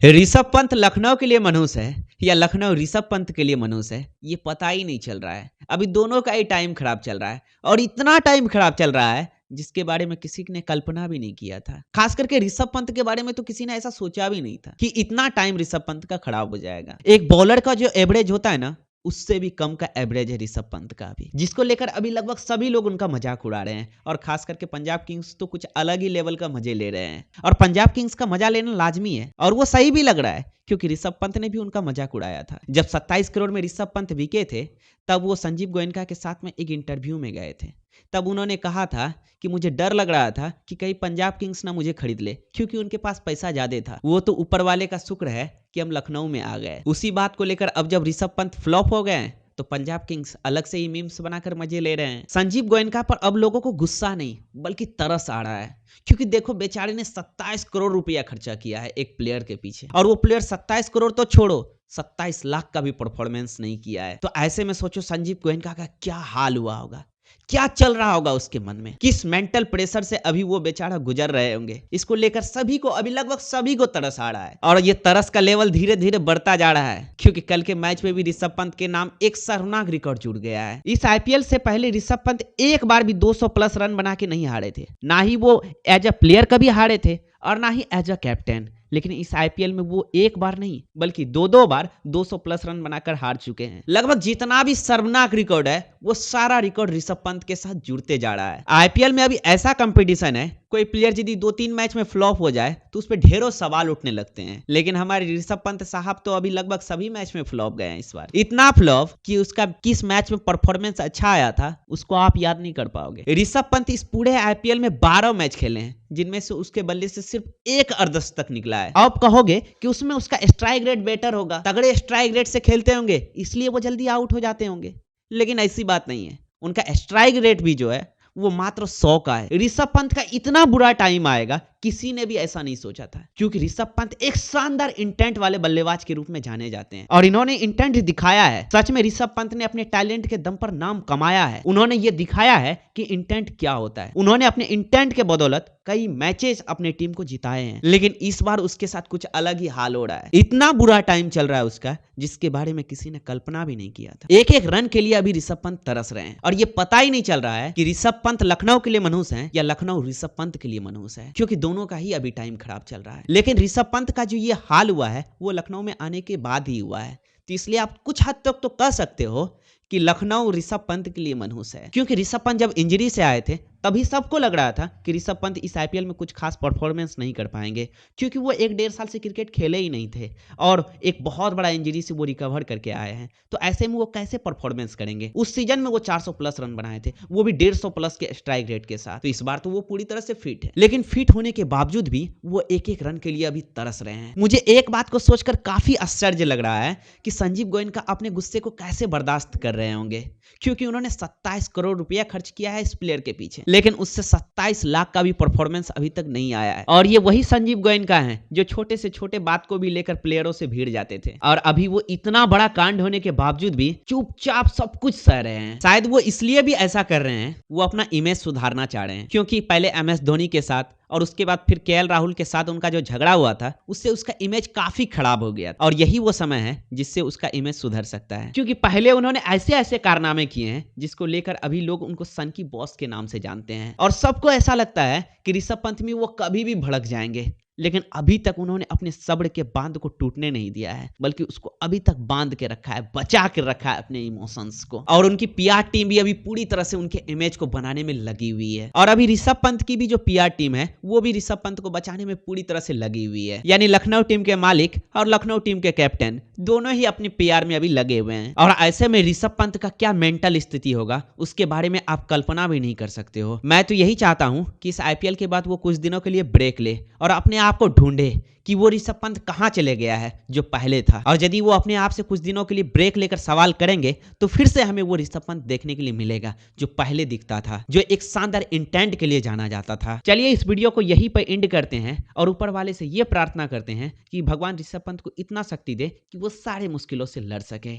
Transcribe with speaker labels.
Speaker 1: ऋषभ पंत लखनऊ के लिए मनहूस है या लखनऊ ऋषभ पंत के लिए मनहूस है, ये पता ही नहीं चल रहा है। अभी दोनों का ही टाइम खराब चल रहा है और इतना टाइम खराब चल रहा है जिसके बारे में किसी ने कल्पना भी नहीं किया था। खास करके ऋषभ पंत के बारे में तो किसी ने ऐसा सोचा भी नहीं था कि इतना टाइम ऋषभ पंत का खराब हो जाएगा। एक बॉलर का जो एवरेज होता है ना, उससे भी कम का एवरेज है ऋषभ पंत का भी, जिसको लेकर अभी लगभग सभी लोग उनका मजाक उड़ा रहे हैं। और खास करके पंजाब किंग्स तो कुछ अलग ही लेवल का मजे ले रहे हैं और पंजाब किंग्स का मजा लेना लाजमी है और वो सही भी लग रहा है, क्योंकि ऋषभ पंत ने भी उनका मजाक उड़ाया था। जब 27 करोड़ में ऋषभ पंत बिके थे तब वो संजीव गोयनका के साथ में एक इंटरव्यू में गए थे। तब उन्होंने कहा था कि मुझे डर लग रहा था कि कहीं पंजाब किंग्स ना मुझे खरीद ले, क्योंकि उनके पास पैसा ज्यादा था। वो तो ऊपर वाले का शुक्र है कि हम लखनऊ में आ गए। उसी बात को लेकर अब जब ऋषभ पंत फ्लॉप हो गए तो पंजाब किंग्स अलग से ही मीम्स बनाकर मजे ले रहे हैं। संजीव गोयनका पर अब लोगों को गुस्सा नहीं बल्कि तरस आ रहा है, क्योंकि देखो बेचारे ने 27 करोड़ रुपया खर्चा किया है एक प्लेयर के पीछे, और वो प्लेयर 27 करोड़ तो छोड़ो 27 लाख का भी परफॉर्मेंस नहीं किया है। तो ऐसे में सोचो संजीव गोयनका का क्या हाल हुआ होगा, क्या चल रहा होगा उसके मन में, किस मेंटल प्रेशर से अभी वो बेचारा गुजर रहे होंगे। इसको लेकर सभी को, अभी लगभग सभी को तरस आ रहा है और ये तरस का लेवल धीरे धीरे बढ़ता जा रहा है, क्योंकि कल के मैच में भी ऋषभ पंत के नाम एक शर्मनाक रिकॉर्ड जुड़ गया है। इस आईपीएल से पहले ऋषभ पंत एक बार भी 200 प्लस रन बना के नहीं हारे थे, ना ही वो एज अ प्लेयर कभी हारे थे और ना ही एज अ कैप्टन। लेकिन इस आईपीएल में वो एक बार नहीं बल्कि दो बार 200 प्लस रन बनाकर हार चुके हैं। लगभग जितना भी शर्मनाक रिकॉर्ड है वो सारा रिकॉर्ड ऋषभ पंत के साथ जुड़ते जा रहा है। आईपीएल में अभी ऐसा कंपटीशन है, कोई प्लेयर यदि 2-3 मैच में फ्लॉप हो जाए तो उस पर ढेरों सवाल उठने लगते हैं। लेकिन हमारे ऋषभ पंत साहब तो अभी लगभग सभी मैच में फ्लॉप गए हैं। इस बार इतना फ्लॉप कि उसका किस मैच में परफॉर्मेंस अच्छा आया था उसको आप याद नहीं कर पाओगे। ऋषभ पंत इस पूरे आईपीएल में 12 मैच खेले हैं, जिनमें से उसके बल्ले से सिर्फ एक अर्धशतक निकला है। आप कहोगे कि उसमें उसका स्ट्राइक रेट बेटर होगा, तगड़े स्ट्राइक रेट से खेलते होंगे इसलिए वो जल्दी आउट हो जाते होंगे, लेकिन ऐसी बात नहीं है। उनका स्ट्राइक रेट भी जो है वो मात्र 100 का है। ऋषभ पंत का इतना बुरा टाइम आएगा किसी ने भी ऐसा नहीं सोचा था, क्योंकि ऋषभ पंत एक शानदार इंटेंट वाले बल्लेबाज के रूप में जाने जाते हैं और इन्होंने इंटेंट दिखाया है। सच में ऋषभ पंत ने अपने टैलेंट के दम पर नाम कमाया है। उन्होंने ये दिखाया है कि इंटेंट क्या होता है। उन्होंने अपने इंटेंट के बदौलत कई मैचेस अपने टीम को जिताए हैं, लेकिन इस बार उसके साथ कुछ अलग ही हाल हो रहा है। इतना बुरा टाइम चल रहा है उसका जिसके बारे में किसी ने कल्पना भी नहीं किया था। एक एक रन के लिए अभी ऋषभ पंत तरस रहे हैं और ये पता ही नहीं चल रहा है कि ऋषभ पंत लखनऊ के लिए मनहूस है या लखनऊ ऋषभ पंत के लिए मनहूस है, क्योंकि दोनों का ही अभी टाइम खराब चल रहा है। लेकिन ऋषभ पंत का जो ये हाल हुआ है वो लखनऊ में आने के बाद ही हुआ है, तो इसलिए आप कुछ हद तक तो कह सकते हो कि लखनऊ ऋषभ पंत के लिए मनहूस है। क्योंकि ऋषभ पंत जब इंजरी से आए थे तभी सबको लग रहा था कि ऋषभ पंत इस आईपीएल में कुछ खास परफॉर्मेंस नहीं कर पाएंगे, क्योंकि वो 1-1.5 साल से क्रिकेट खेले ही नहीं थे और एक बहुत बड़ा इंजरी से वो रिकवर करके आए हैं। तो ऐसे में वो कैसे परफॉर्मेंस करेंगे। उस सीजन में वो 400 प्लस रन बनाए थे, वो भी 150 प्लस के स्ट्राइक रेट के साथ। तो इस बार तो वो पूरी तरह से फिट है, लेकिन फिट होने के बावजूद भी वो एक एक रन के लिए अभी तरस रहे हैं। मुझे एक बात को सोचकर काफी आश्चर्य लग रहा है कि संजीव गोयनका अपने गुस्से को कैसे बर्दाश्त कर रहे होंगे, क्योंकि उन्होंने 27 करोड़ रुपया खर्च किया है इस प्लेयर के पीछे, लेकिन उससे 27 लाख का भी परफॉर्मेंस अभी तक नहीं आया है। और ये वही संजीव गोयनका हैं जो छोटे से छोटे बात को भी लेकर प्लेयरों से भिड़ जाते थे, और अभी वो इतना बड़ा कांड होने के बावजूद भी चुपचाप सब कुछ सह रहे हैं। शायद वो इसलिए भी ऐसा कर रहे हैं, वो अपना इमेज सुधारना चाह रहे हैं, क्योंकि पहले एमएस धोनी के साथ और उसके बाद फिर केएल राहुल के साथ उनका जो झगड़ा हुआ था उससे उसका इमेज काफी खराब हो गया, और यही वो समय है जिससे उसका इमेज सुधर सकता है। क्योंकि पहले उन्होंने ऐसे ऐसे कारनामे किए हैं जिसको लेकर अभी लोग उनको सन की बॉस के नाम से जानते हैं, और सबको ऐसा लगता है कि ऋषभ पंत में वो कभी भी भड़क जाएंगे। लेकिन अभी तक उन्होंने अपने सब्र के बांध को टूटने नहीं दिया है, बल्कि उसको अभी तक बांध के रखा है, बचा के रखा है अपने इमोशंस को। और उनकी पीआर टीम भी अभी पूरी तरह से उनके इमेज को बनाने में लगी हुई है, और अभी ऋषभ पंत की भी जो पीआर टीम है वो भी ऋषभ पंत को बचाने में पूरी तरह से लगी हुई है। यानी लखनऊ टीम के मालिक और लखनऊ टीम के कैप्टन दोनों ही अपनी पीआर में अभी लगे हुए हैं। और ऐसे में ऋषभ पंत का क्या मेंटल स्थिति होगा उसके बारे में आप कल्पना भी नहीं कर सकते हो। मैं तो यही चाहता हूं कि इस आईपीएल के बाद वो कुछ दिनों के लिए ब्रेक ले और अपने आप को ढूंढे कि वो ऋषभ पंत कहां चले गया है जो पहले था। और यदि वो अपने आप से कुछ दिनों के लिए ब्रेक लेकर सवाल करेंगे तो फिर से हमें वो ऋषभ पंत देखने के लिए मिलेगा जो पहले दिखता था, जो एक शानदार इंटेंट के लिए जाना जाता था। चलिए इस वीडियो को यहीं पर एंड करते हैं और ऊपर वाले से ये प्रार्थना करते हैं कि भगवान ऋषभ पंत को इतना शक्ति दे कि वो सारे मुश्किलों से लड़ सके।